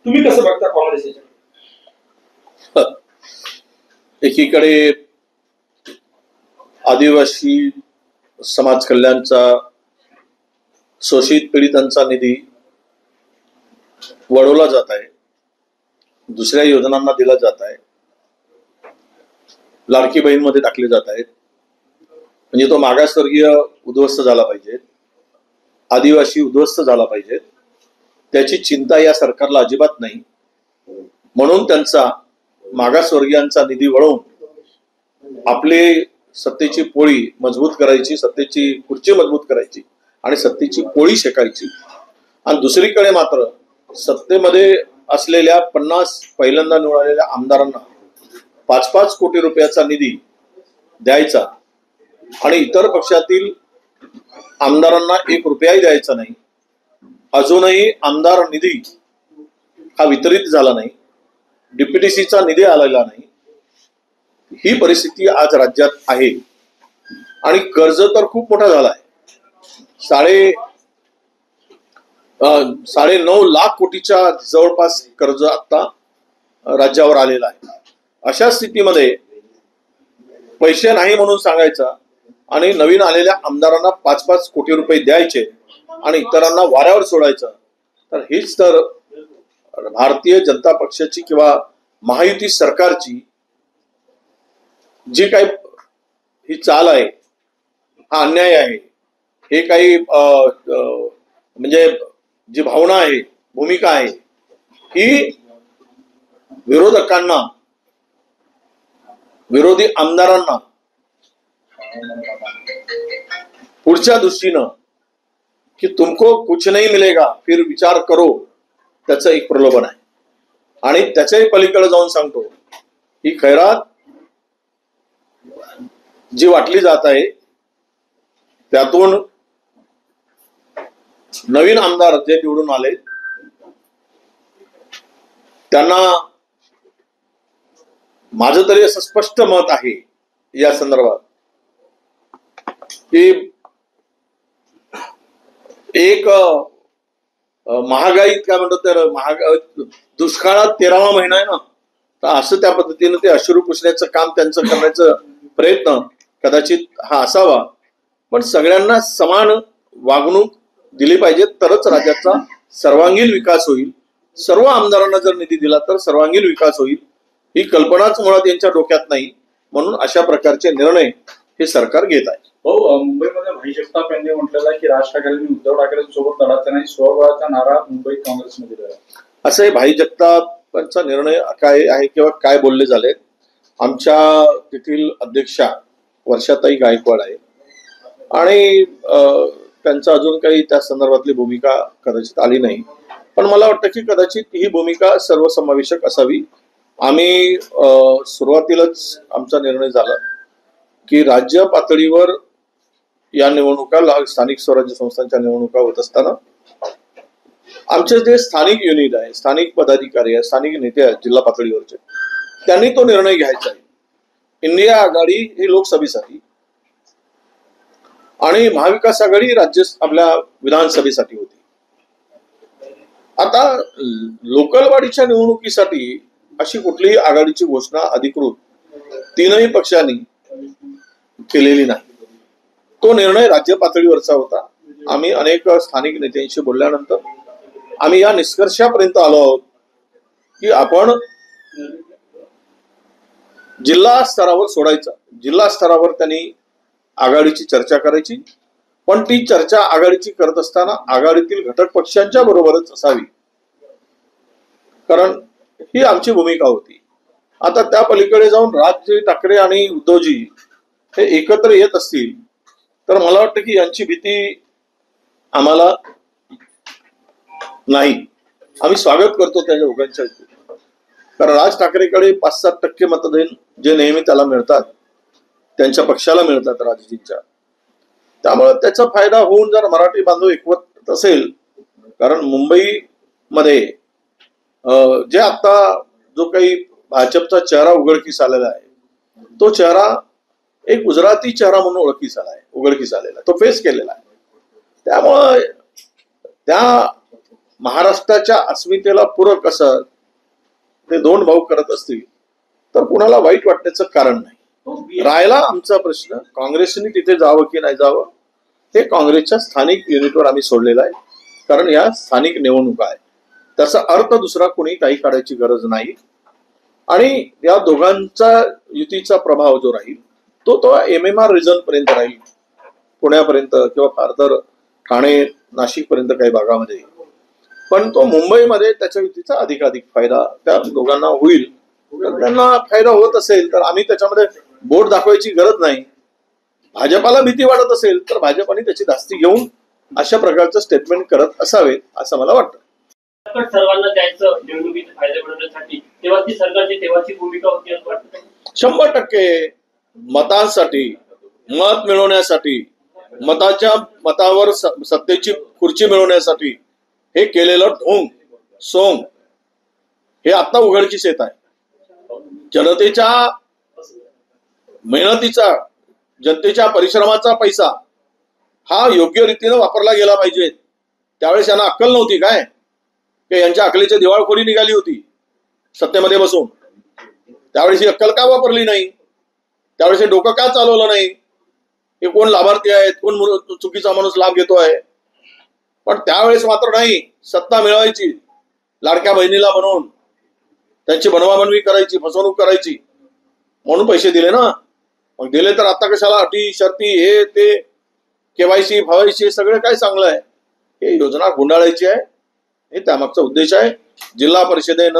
तुम्ही कसं बघता काँग्रेस याच्याकडे? एकीकडे आदिवासी समाज कल्याणचा शोषित पीडितांचा निधी वळवला जात आहे, दुसऱ्या योजनांना दिला जात आहे, लाडकी बहीणमध्ये टाकले जात आहेत. म्हणजे तो मागासवर्गीय उद्ध्वस्त झाला पाहिजे, आदिवासी उद्ध्वस्त झाला पाहिजे, त्याची चिंता या सरकारला अजिबात नाही. म्हणून त्यांचा मागासवर्गीयांचा निधी वळवून आपले सत्तेची पोळी मजबूत करायची, सत्तेची खुर्ची मजबूत करायची आणि सत्तेची पोळी शेकायची. आणि दुसरीकडे मात्र सत्तेमध्ये असलेल्या 50 पहिल्यांदा निवडलेल्या आमदारांना 5-5 कोटी रुपयाचा निधी द्यायचा आणि इतर पक्षातील आमदारांना 1 रुपयाही द्यायचा नाही. अजूनही आमदार निधी हा वितरित झाला नाही, डीपीटीसीचा निधी आलेला नाही. ही परिस्थिती आज राज्यात आहे. आणि कर्ज तर खूप मोठा झाला आहे. 9.5 लाख कोटीच्या जवळपास कर्ज आता राज्यावर आलेला आहे. अशा स्थितीमध्ये पैसे नाही म्हणून सांगायचा आणि नवीन आलेल्या आमदारांना 5-5 कोटी रुपये द्यायचे आणि इतरांना वाऱ्यावर सोडायचं, तर हीच तर भारतीय जनता पक्षाची किंवा महायुती सरकारची जी काही ही चाल आहे, हा अन्याय आहे. हे काही म्हणजे जी भावना आहे, भूमिका आहे, ही विरोधकांना, विरोधी आमदारांना पुढच्या दृष्टीनं की तुमको कुछ नहीं मिलेगा फिर विचार करो, त्याचं एक प्रलोभन आहे. आणि त्याच्याही पलीकडे जाऊन सांगतो ही खैरात जी वाटली जात आहे त्यातून नवीन आमदार जे निवडून आले त्यांना माझं तरी असं स्पष्ट मत आहे या संदर्भात की एक महागाईत काय म्हणतात तर दुष्काळात 13वा महिना आहे ना, तर असं त्या पद्धतीने ते अश्रू पुसण्याचं काम त्यांचं करण्याचं प्रयत्न कदाचित हा असावा. पण सगळ्यांना समान वागणूक दिली पाहिजे, तरच राज्याचा सर्वांगीण विकास होईल. सर्व आमदारांना जर निधी दिला तर सर्वांगीण विकास होईल, ही कल्पनाच मुळात यांच्या डोक्यात नाही. म्हणून अशा प्रकारचे निर्णय हे सरकार घेत आहे. मुंबईमध्ये भाई जगताप यांनी म्हटलेलं की राज ठाकरेंनी उद्धव ठाकरेंसोबत लढायचा नाही, स्वबळाचा नारा मुंबई काँग्रेसमध्ये दिला. असं हे भाई जगतापांचा निर्णय काय आहे किंवा काय बोलले झाले. आमच्या तेथील अध्यक्षा वर्षाताई गायकवाड आहे आणि त्यांचा अजून काही त्या संदर्भातली भूमिका कदाचित आली नाही. पण मला वाटतं की कदाचित ही भूमिका सर्वसमावेशक असावी. आम्ही सुरुवातीलाच आमचा निर्णय झाला की राज्य पातळीवर या निवडणुका, स्थानिक स्वराज्य संस्थांच्या निवडणुका होत असताना आमचे जे स्थानिक युनिट आहे, स्थानिक पदाधिकारी आहे, स्थानिक नेते आहेत जिल्हा पातळीवरचे, त्यांनी तो निर्णय घ्यायचा आहे. इंडिया आघाडी ही लोकसभेसाठी आणि महाविकास आघाडी आपल्या विधानसभेसाठी होती. आता लोकल बॉडीच्या निवडणुकीसाठी अशी कुठलीही आघाडीची घोषणा अधिकृत तीनही पक्षांनी केलेली नाही. तो निर्णय राज्य पातळीवरचा होता. आम्ही अनेक स्थानिक नेत्यांशी बोलल्यानंतर आम्ही या निष्कर्षापर्यंत आलो आहोत की आपण जिल्हा स्तरावर सोडायचं. जिल्हा स्तरावर त्यांनी आघाडीची चर्चा करायची, पण ती चर्चा आघाडीची करत असताना आघाडीतील घटक पक्षांच्या बरोबरच असावी, कारण ही आमची भूमिका होती. आता त्या पलीकडे जाऊन राज ठाकरे आणि उद्धवजी हे एकत्र येत असतील तर मला वाटतं की यांची भीती आम्हाला नाही. आम्ही स्वागत करतो त्या दोघांच्या, कारण राज ठाकरेकडे 5-7% मतदान जे नेहमी त्याला मिळतात, त्यांच्या पक्षाला मिळतात राजजींच्या, त्यामुळे त्याचा फायदा होऊन जर मराठी बांधव एकवट असेल, कारण मुंबईमध्ये जे आता जो काही भाजपचा चेहरा उघडकीस आलेला आहे, तो चेहरा एक गुजराती चेहरा म्हणून उघडकीस आलेला आहे, तो फेस केलेला आहे. त्यामुळे त्या महाराष्ट्राच्या अस्मितेला पूरक असं ते दोन भाऊ करत असतील तर कुणाला वाईट वाटण्याचं कारण नाही. राहिला आमचा प्रश्न काँग्रेसने तिथे जावं की नाही जावं, हे काँग्रेसच्या स्थानिक युनिटवर आम्ही सोडलेलं आहे. कारण या स्थानिक निवडणुका आहे, त्याचा अर्थ दुसरा कोणी काही काढायची गरज नाही. आणि या दोघांचा युतीचा प्रभाव जो राहील तो MMR रिजन पर्यंत राहील, पुण्यापर्यंत किंवा फार तर ठाणे नाशिक पर्यंत काही भागामध्ये. पण तो मुंबईमध्ये त्याच्या युतीचा अधिकाधिक फायदा त्या दोघांना होईल. तर त्यांना फायदा होत असेल तर आम्ही त्याच्यामध्ये बोट दाखवायची गरज नाही. भाजपाला भीती वाटत असेल तर भाजपाने त्याची धास्ती घेऊन अशा प्रकारचं स्टेटमेंट करत असावे असं मला वाटतं. सर्वांना द्यायचं निवडणुकीचे फायदे मिळवण्यासाठी, तेव्हा ती सरकारची तेव्हाची भूमिका होती असं वाटतं. 100% मतांसाठी, मत मिळवण्यासाठी, मतावर सत्तेची खुर्ची मिळवण्यासाठी हे केलेलं ढोंग सोंग हे आता उघडकीस येत आहे. जनतेच्या मेहनतीचा, जनतेच्या परिश्रमाचा पैसा हा योग्य रीतीने वापरला गेला पाहिजे. त्यावेळेस यांना अक्कल नव्हती काय, की यांच्या अकलेची दिवाळखोरी निघाली होती सत्तेमध्ये बसून. त्यावेळेस ही अक्कल का वापरली नाही, त्यावेळेस हे डोकं का चालवलं नाही, हे कोण लाभार्थी आहेत, कोण चुकीचा माणूस लाभ घेतोय. पण त्यावेळेस मात्र नाही, सत्ता मिळवायची, लाडक्या बहिणीला बनवून त्यांची बनवाबनवी करायची, फसवणूक करायची म्हणून पैसे दिले ना. मग दिले तर आता कशाला अटी शर्ती हे ते KYC फवायची सगळं काय चांगलं आहे. हे योजना गुंडाळायची आहे, हे त्यामागचा उद्देश आहे. जिल्हा परिषदेनंतर